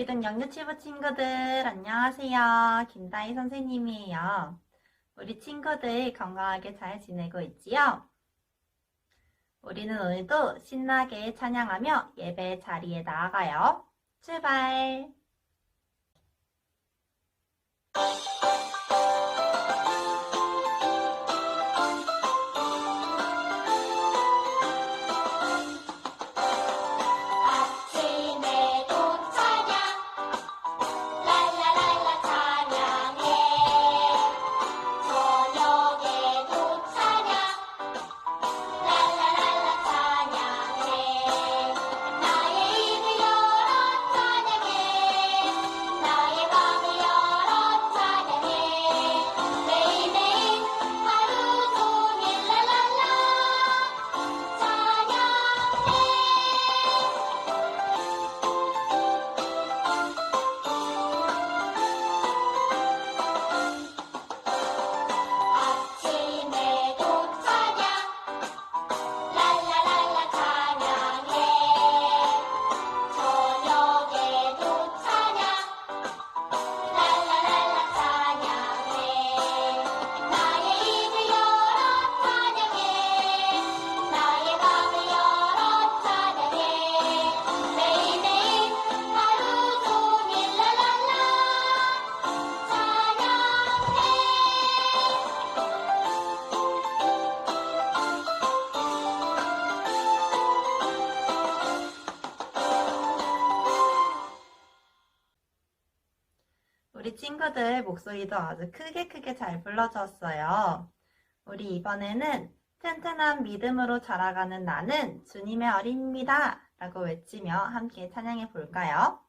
유기등 영유치부 친구들 안녕하세요. 김다희 선생님이에요. 우리 친구들 건강하게 잘 지내고 있지요? 우리는 오늘도 신나게 찬양하며 예배 자리에 나아가요. 출발! 우리 친구들 목소리도 아주 크게 잘 불러주었어요. 우리 이번에는 튼튼한 믿음으로 자라가는 나는 주님의 어린입니다 라고 외치며 함께 찬양해 볼까요?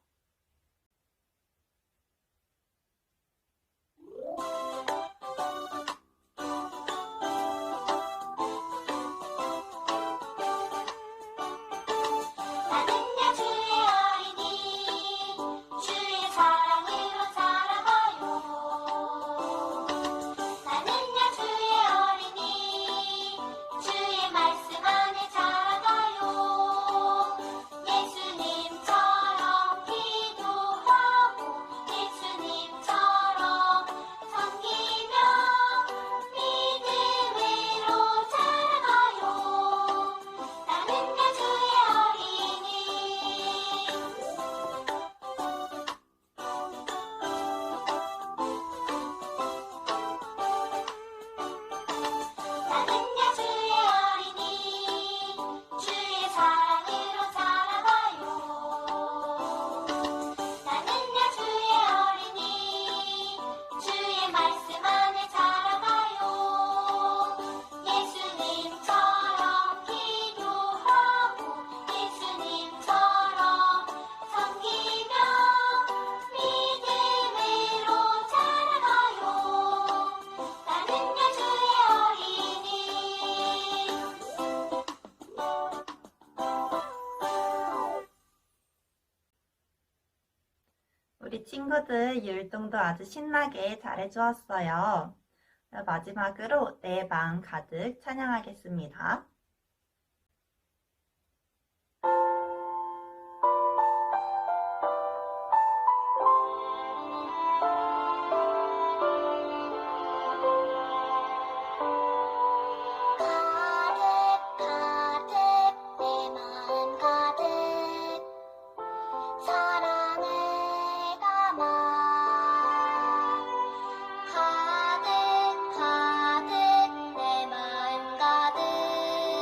우리 친구들 율동도 아주 신나게 잘해주었어요. 마지막으로 내 마음 가득 찬양하겠습니다. 가득 내 마음 가득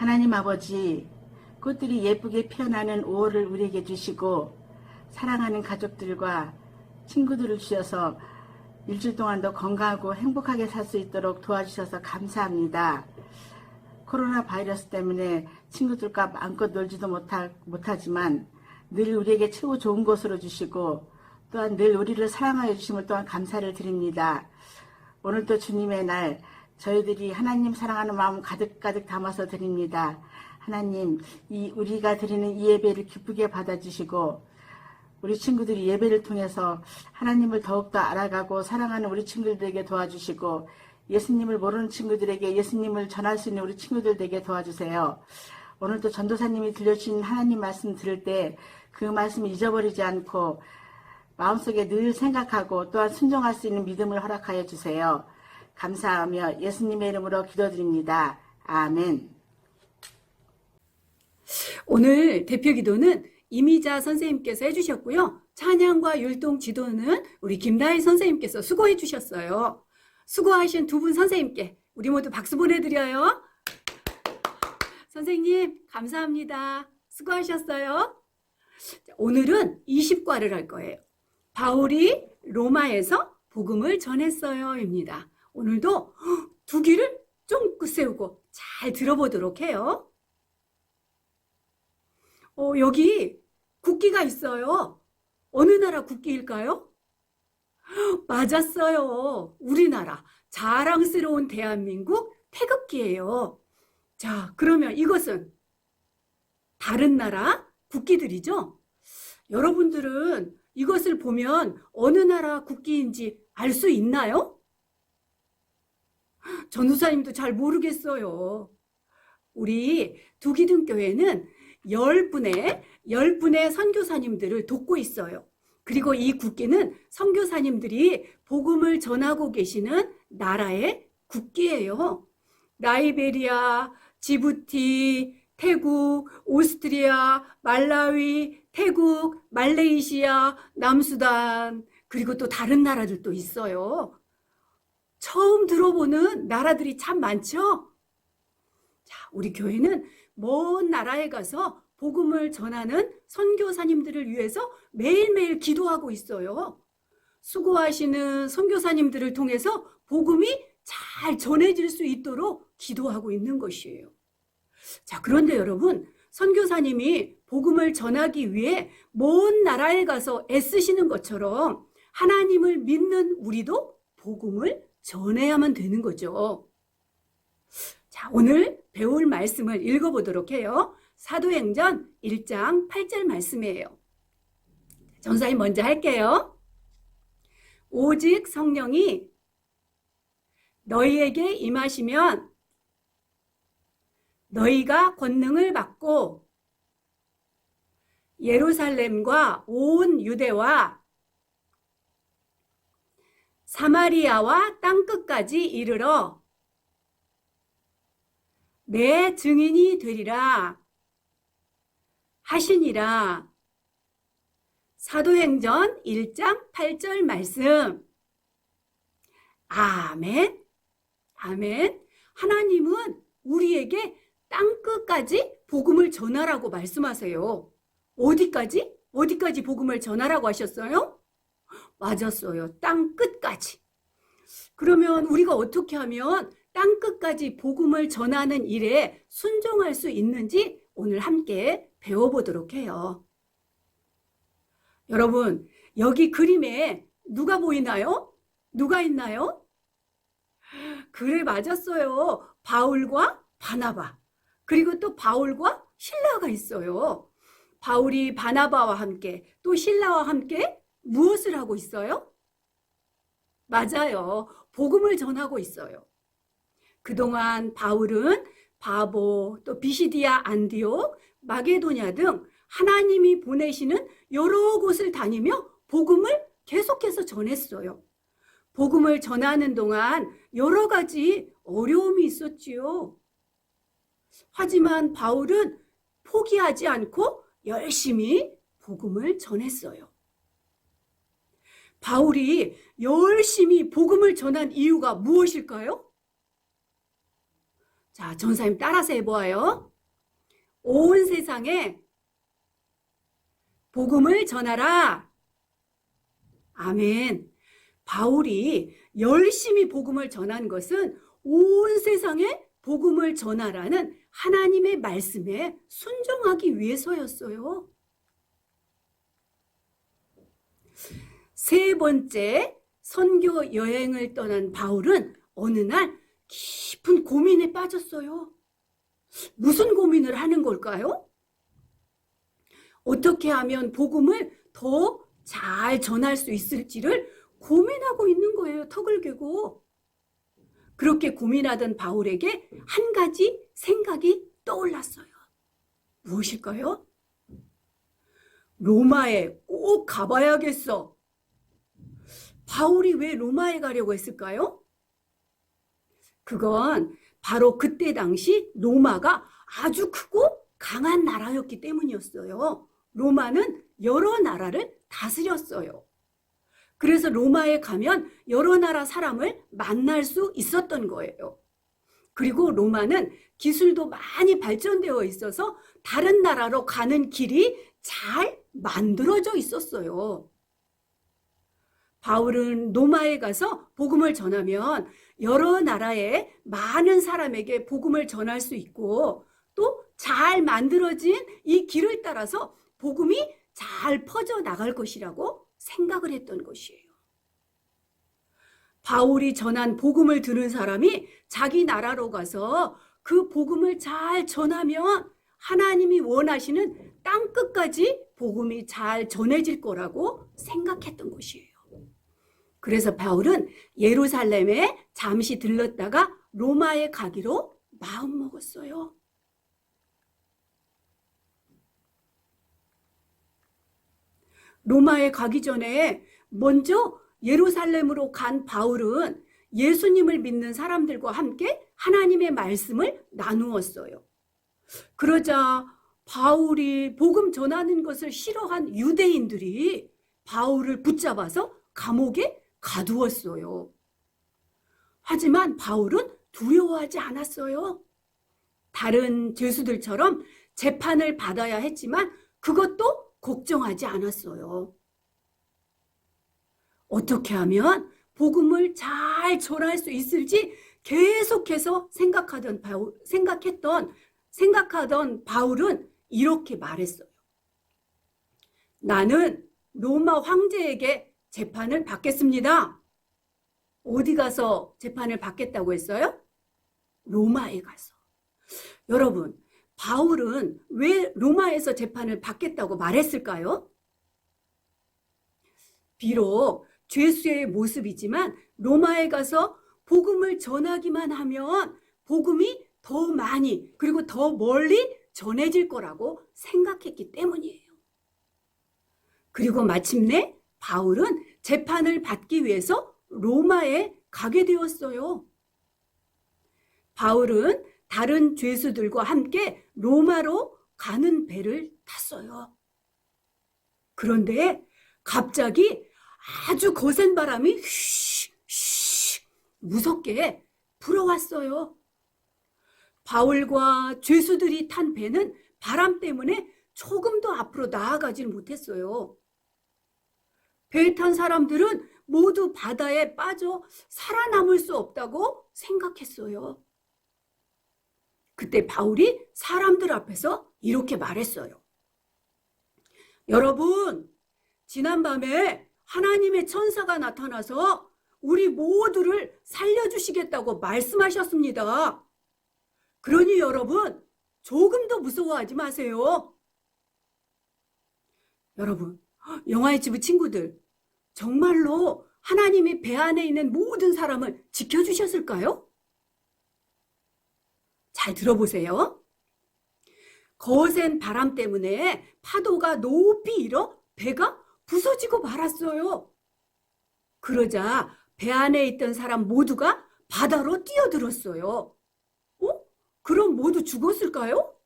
하나님 아버지, 꽃들이 예쁘게 피어나는 5월을 우리에게 주시고 사랑하는 가족들과 친구들을 주셔서 일주일 동안도 건강하고 행복하게 살 수 있도록 도와주셔서 감사합니다. 코로나 바이러스 때문에 친구들과 마음껏 놀지도 못하지만 늘 우리에게 최고 좋은 곳으로 주시고 또한 늘 우리를 사랑하여 주심을 또한 감사를 드립니다. 오늘도 주님의 날 저희들이 하나님 사랑하는 마음 가득가득 담아서 드립니다. 하나님, 우리가 드리는 이 예배를 기쁘게 받아주시고 우리 친구들이 예배를 통해서 하나님을 더욱더 알아가고 사랑하는 우리 친구들에게 도와주시고 예수님을 모르는 친구들에게 예수님을 전할 수 있는 우리 친구들 되게 도와주세요. 오늘도 전도사님이 들려주신 하나님 말씀 들을 때 그 말씀을 잊어버리지 않고 마음속에 늘 생각하고 또한 순종할 수 있는 믿음을 허락하여 주세요. 감사하며 예수님의 이름으로 기도드립니다. 아멘. 오늘 대표 기도는 이미자 선생님께서 해주셨고요. 찬양과 율동 지도는 우리 김다희 선생님께서 수고해 주셨어요. 수고하신 두 분 선생님께 우리 모두 박수 보내드려요. 선생님 감사합니다. 수고하셨어요. 오늘은 20과를 할 거예요. 바울이 로마에서 복음을 전했어요 입니다. 오늘도 두 귀를 쫑긋 세우고 잘 들어보도록 해요. 여기 국기가 있어요. 어느 나라 국기일까요? 맞았어요. 우리나라 자랑스러운 대한민국 태극기예요. 자, 그러면 이것은 다른 나라 국기들이죠? 여러분들은 이것을 보면 어느 나라 국기인지 알 수 있나요? 전도사님도 잘 모르겠어요. 우리 두기둥교회는 10분의 선교사님들을 돕고 있어요. 그리고 이 국기는 선교사님들이 복음을 전하고 계시는 나라의 국기예요. 라이베리아, 지부티, 태국, 오스트리아, 말라위, 태국, 말레이시아, 남수단, 그리고 또 다른 나라들도 있어요. 처음 들어보는 나라들이 참 많죠? 자, 우리 교회는 먼 나라에 가서 복음을 전하는 선교사님들을 위해서 매일매일 기도하고 있어요. 수고하시는 선교사님들을 통해서 복음이 잘 전해질 수 있도록 기도하고 있는 것이에요. 자, 그런데 여러분, 선교사님이 복음을 전하기 위해 먼 나라에 가서 애쓰시는 것처럼 하나님을 믿는 우리도 복음을 전해야만 되는 거죠. 자, 오늘 배울 말씀을 읽어보도록 해요. 사도행전 1장 8절 말씀이에요. 전사님 먼저 할게요. 오직 성령이 너희에게 임하시면 너희가 권능을 받고 예루살렘과 온 유대와 사마리아와 땅끝까지 이르러 내 증인이 되리라 하시니라. 사도행전 1장 8절 말씀. 아멘. 아멘. 하나님은 우리에게 땅끝까지 복음을 전하라고 말씀하세요. 어디까지? 어디까지 복음을 전하라고 하셨어요? 맞았어요. 땅끝까지. 그러면 우리가 어떻게 하면 땅끝까지 복음을 전하는 일에 순종할 수 있는지 오늘 함께 배워보도록 해요. 여러분, 여기 그림에 누가 보이나요? 누가 있나요? 그래, 맞았어요. 바울과 바나바. 그리고 또 바울과 실라가 있어요. 바울이 바나바와 함께 또 실라와 함께 무엇을 하고 있어요? 맞아요. 복음을 전하고 있어요. 그동안 바울은 바보, 또 비시디아 안디옥, 마게도냐 등 하나님이 보내시는 여러 곳을 다니며 복음을 계속해서 전했어요. 복음을 전하는 동안 여러 가지 어려움이 있었지요. 하지만 바울은 포기하지 않고 열심히 복음을 전했어요. 바울이 열심히 복음을 전한 이유가 무엇일까요? 자, 전사님 따라서 해보아요. 온 세상에 복음을 전하라. 아멘. 바울이 열심히 복음을 전한 것은 온 세상에 복음을 전하라는 하나님의 말씀에 순종하기 위해서였어요. 세 번째 선교 여행을 떠난 바울은 어느 날 깊은 고민에 빠졌어요. 무슨 고민을 하는 걸까요? 어떻게 하면 복음을 더 잘 전할 수 있을지를 고민하고 있는 거예요. 턱을 괴고. 그렇게 고민하던 바울에게 한 가지 생각이 떠올랐어요. 무엇일까요? 로마에 꼭 가봐야겠어. 바울이 왜 로마에 가려고 했을까요? 그건 바로 그때 당시 로마가 아주 크고 강한 나라였기 때문이었어요. 로마는 여러 나라를 다스렸어요. 그래서 로마에 가면 여러 나라 사람을 만날 수 있었던 거예요. 그리고 로마는 기술도 많이 발전되어 있어서 다른 나라로 가는 길이 잘 만들어져 있었어요. 바울은 로마에 가서 복음을 전하면 여러 나라의 많은 사람에게 복음을 전할 수 있고 또 잘 만들어진 이 길을 따라서 복음이 잘 퍼져 나갈 것이라고 생각을 했던 것이에요. 바울이 전한 복음을 들은 사람이 자기 나라로 가서 그 복음을 잘 전하면 하나님이 원하시는 땅끝까지 복음이 잘 전해질 거라고 생각했던 것이에요. 그래서 바울은 예루살렘에 잠시 들렀다가 로마에 가기로 마음먹었어요. 로마에 가기 전에 먼저 예루살렘으로 간 바울은 예수님을 믿는 사람들과 함께 하나님의 말씀을 나누었어요. 그러자 바울이 복음 전하는 것을 싫어한 유대인들이 바울을 붙잡아서 감옥에 가두었어요. 하지만 바울은 두려워하지 않았어요. 다른 죄수들처럼 재판을 받아야 했지만 그것도 걱정하지 않았어요. 어떻게 하면 복음을 잘 전할 수 있을지 계속해서 생각하던 바울은 이렇게 말했어요. 나는 로마 황제에게 재판을 받겠습니다. 어디 가서 재판을 받겠다고 했어요? 로마에 가서. 여러분, 바울은 왜 로마에서 재판을 받겠다고 말했을까요? 비록 죄수의 모습이지만 로마에 가서 복음을 전하기만 하면 복음이 더 많이 그리고 더 멀리 전해질 거라고 생각했기 때문이에요. 그리고 마침내 바울은 재판을 받기 위해서 로마에 가게 되었어요. 바울은 다른 죄수들과 함께 로마로 가는 배를 탔어요. 그런데 갑자기 아주 거센 바람이 무섭게 불어왔어요. 바울과 죄수들이 탄 배는 바람 때문에 조금도 앞으로 나아가질 못했어요. 배에 탄 사람들은 모두 바다에 빠져 살아남을 수 없다고 생각했어요. 그때 바울이 사람들 앞에서 이렇게 말했어요. 여러분, 지난밤에 하나님의 천사가 나타나서 우리 모두를 살려주시겠다고 말씀하셨습니다. 그러니 여러분, 조금도 무서워하지 마세요. 여러분, 영화의 지부 친구들, 정말로 하나님이 배 안에 있는 모든 사람을 지켜주셨을까요? 잘 들어보세요. 거센 바람 때문에 파도가 높이 일어 배가 부서지고 말았어요. 그러자 배 안에 있던 사람 모두가 바다로 뛰어들었어요. 그럼 모두 죽었을까요?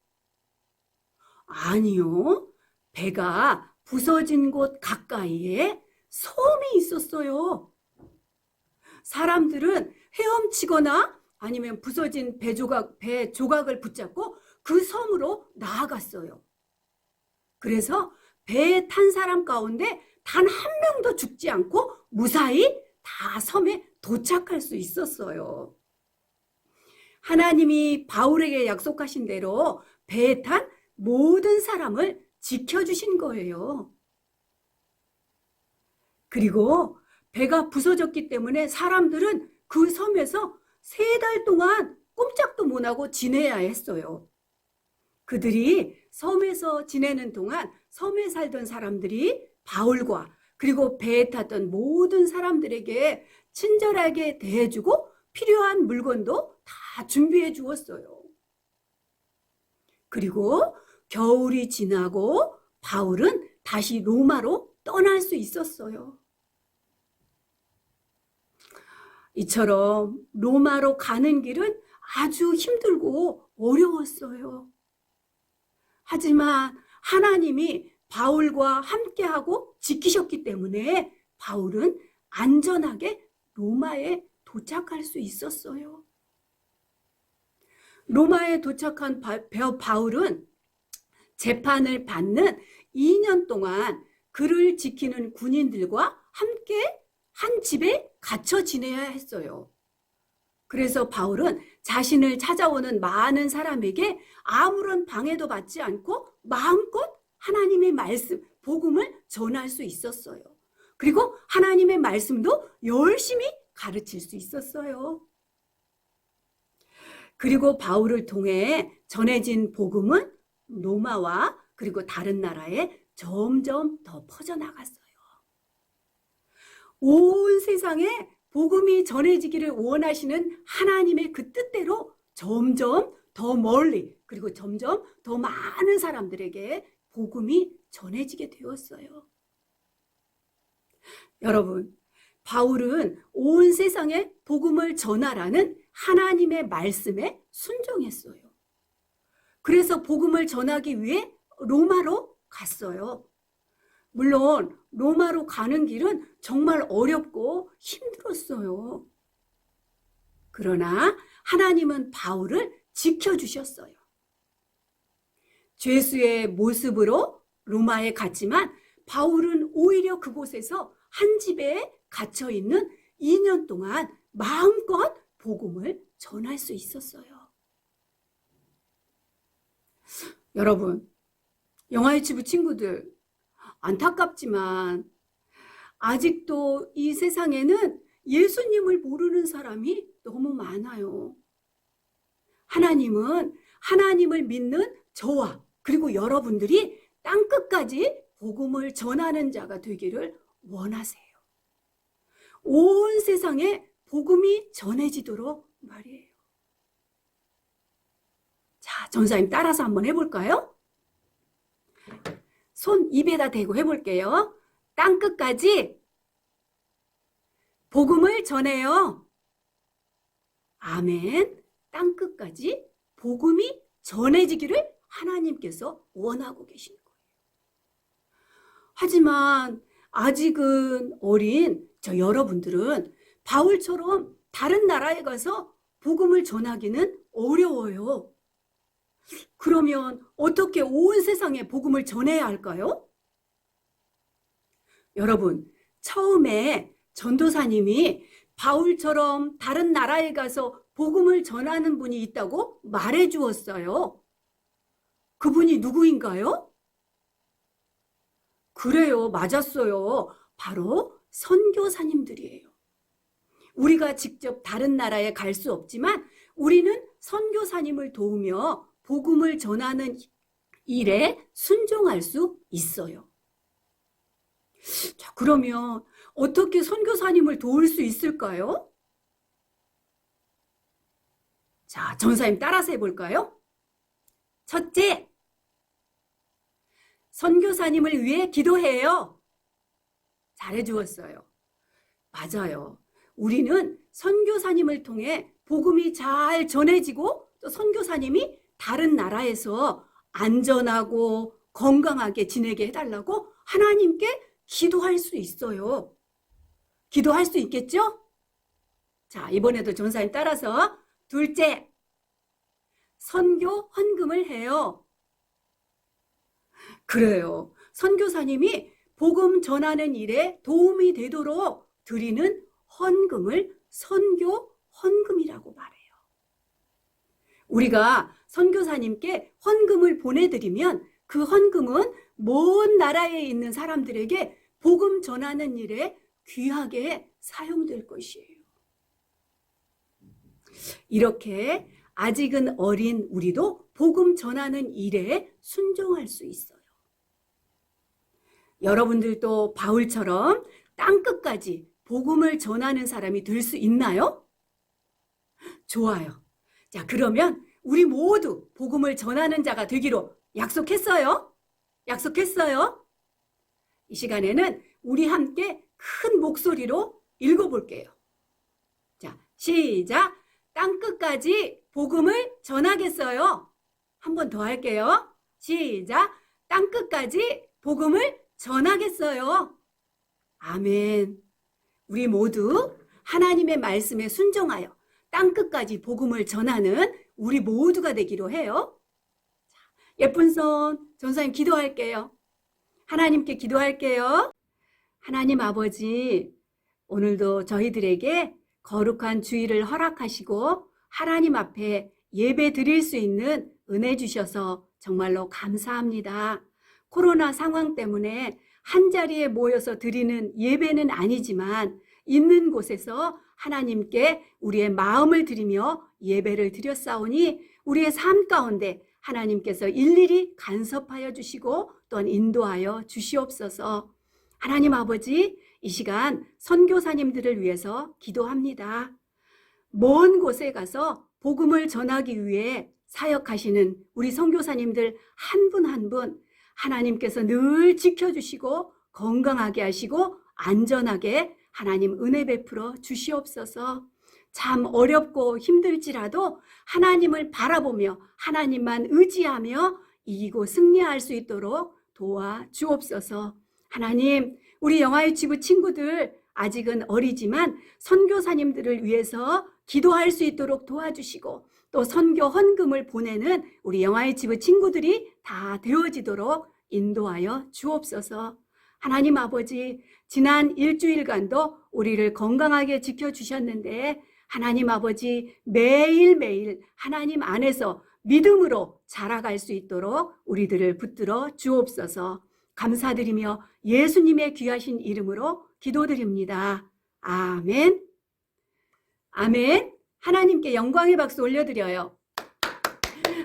아니요. 배가 부서진 곳 가까이에 섬이 있었어요. 사람들은 헤엄치거나 아니면 부서진 배 조각을 붙잡고 그 섬으로 나아갔어요. 그래서 배에 탄 사람 가운데 단 한 명도 죽지 않고 무사히 다 섬에 도착할 수 있었어요. 하나님이 바울에게 약속하신 대로 배에 탄 모든 사람을 지켜주신 거예요. 그리고 배가 부서졌기 때문에 사람들은 그 섬에서 3달 동안 꼼짝도 못하고 지내야 했어요. 그들이 섬에서 지내는 동안 섬에 살던 사람들이 바울과 그리고 배에 탔던 모든 사람들에게 친절하게 대해주고 필요한 물건도 다 준비해 주었어요. 그리고 겨울이 지나고 바울은 다시 로마로 떠날 수 있었어요. 이처럼 로마로 가는 길은 아주 힘들고 어려웠어요. 하지만 하나님이 바울과 함께하고 지키셨기 때문에 바울은 안전하게 로마에 도착할 수 있었어요. 로마에 도착한 바울은 재판을 받는 2년 동안 그를 지키는 군인들과 함께 한 집에 갇혀 지내야 했어요. 그래서 바울은 자신을 찾아오는 많은 사람에게 아무런 방해도 받지 않고 마음껏 하나님의 말씀, 복음을 전할 수 있었어요. 그리고 하나님의 말씀도 열심히 가르칠 수 있었어요. 그리고 바울을 통해 전해진 복음은 로마와 그리고 다른 나라에 점점 더 퍼져나갔어요. 온 세상에 복음이 전해지기를 원하시는 하나님의 그 뜻대로 점점 더 멀리 그리고 점점 더 많은 사람들에게 복음이 전해지게 되었어요. 여러분, 바울은 온 세상에 복음을 전하라는 하나님의 말씀에 순종했어요. 그래서 복음을 전하기 위해 로마로 갔어요. 물론 로마로 가는 길은 정말 어렵고 힘들었어요. 그러나 하나님은 바울을 지켜주셨어요. 죄수의 모습으로 로마에 갔지만 바울은 오히려 그곳에서 한 집에 갇혀 있는 2년 동안 마음껏 복음을 전할 수 있었어요. 여러분, 영화유치부 친구들, 안타깝지만 아직도 이 세상에는 예수님을 모르는 사람이 너무 많아요. 하나님은 하나님을 믿는 저와 그리고 여러분들이 땅끝까지 복음을 전하는 자가 되기를 원하세요. 온 세상에 복음이 전해지도록 말이에요. 자, 전사님 따라서 한번 해볼까요? 손 입에다 대고 해볼게요. 땅끝까지 복음을 전해요. 아멘. 땅끝까지 복음이 전해지기를 하나님께서 원하고 계신 거예요. 하지만 아직은 어린 저 여러분들은 바울처럼 다른 나라에 가서 복음을 전하기는 어려워요. 그러면 어떻게 온 세상에 복음을 전해야 할까요? 여러분, 처음에 전도사님이 바울처럼 다른 나라에 가서 복음을 전하는 분이 있다고 말해 주었어요. 그분이 누구인가요? 그래요, 맞았어요. 바로 선교사님들이에요. 우리가 직접 다른 나라에 갈 수 없지만 우리는 선교사님을 도우며 복음을 전하는 일에 순종할 수 있어요. 자, 그러면 어떻게 선교사님을 도울 수 있을까요? 자, 전사님 따라서 해볼까요? 첫째, 선교사님을 위해 기도해요. 잘해 주었어요. 맞아요. 우리는 선교사님을 통해 복음이 잘 전해지고 또 선교사님이 다른 나라에서 안전하고 건강하게 지내게 해달라고 하나님께 기도할 수 있어요. 기도할 수 있겠죠? 자, 이번에도 전사님 따라서 둘째, 선교 헌금을 해요. 그래요. 선교사님이 복음 전하는 일에 도움이 되도록 드리는 헌금을 선교 헌금이라고 말해요. 우리가 선교사님께 헌금을 보내드리면 그 헌금은 먼 나라에 있는 사람들에게 복음 전하는 일에 귀하게 사용될 것이에요. 이렇게 아직은 어린 우리도 복음 전하는 일에 순종할 수 있어요. 여러분들도 바울처럼 땅끝까지 복음을 전하는 사람이 될 수 있나요? 좋아요. 자, 그러면 우리 모두 복음을 전하는 자가 되기로 약속했어요? 약속했어요? 이 시간에는 우리 함께 큰 목소리로 읽어볼게요. 자, 시작! 땅끝까지 복음을 전하겠어요. 한 번 더 할게요. 시작! 땅끝까지 복음을 전하겠어요. 아멘. 우리 모두 하나님의 말씀에 순종하여 땅끝까지 복음을 전하는 우리 모두가 되기로 해요. 예쁜 손, 전사님 기도할게요. 하나님께 기도할게요. 하나님 아버지, 오늘도 저희들에게 거룩한 주일을 허락하시고 하나님 앞에 예배 드릴 수 있는 은혜 주셔서 정말로 감사합니다. 코로나 상황 때문에 한자리에 모여서 드리는 예배는 아니지만 있는 곳에서 하나님께 우리의 마음을 드리며 예배를 드렸사오니 우리의 삶 가운데 하나님께서 일일이 간섭하여 주시고 또한 인도하여 주시옵소서. 하나님 아버지, 이 시간 선교사님들을 위해서 기도합니다. 먼 곳에 가서 복음을 전하기 위해 사역하시는 우리 선교사님들 한 분 한 분 하나님께서 늘 지켜주시고 건강하게 하시고 안전하게 하나님 은혜 베풀어 주시옵소서. 참 어렵고 힘들지라도 하나님을 바라보며 하나님만 의지하며 이기고 승리할 수 있도록 도와주옵소서. 하나님, 우리 영화유치부 친구들 아직은 어리지만 선교사님들을 위해서 기도할 수 있도록 도와주시고 또 선교 헌금을 보내는 우리 영화유치부 친구들이 다 되어지도록 인도하여 주옵소서. 하나님 아버지, 지난 일주일간도 우리를 건강하게 지켜주셨는데 하나님 아버지, 매일매일 하나님 안에서 믿음으로 자라갈 수 있도록 우리들을 붙들어 주옵소서. 감사드리며 예수님의 귀하신 이름으로 기도드립니다. 아멘. 아멘. 하나님께 영광의 박수 올려드려요.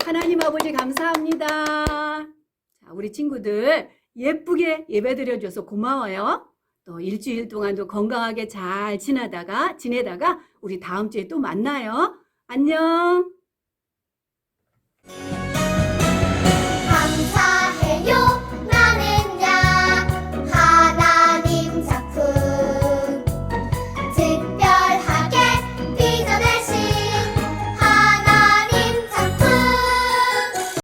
하나님 아버지 감사합니다. 자, 우리 친구들 예쁘게 예배드려줘서 고마워요. 또 일주일 동안도 건강하게 잘 지내다가 우리 다음 주에 또 만나요. 안녕.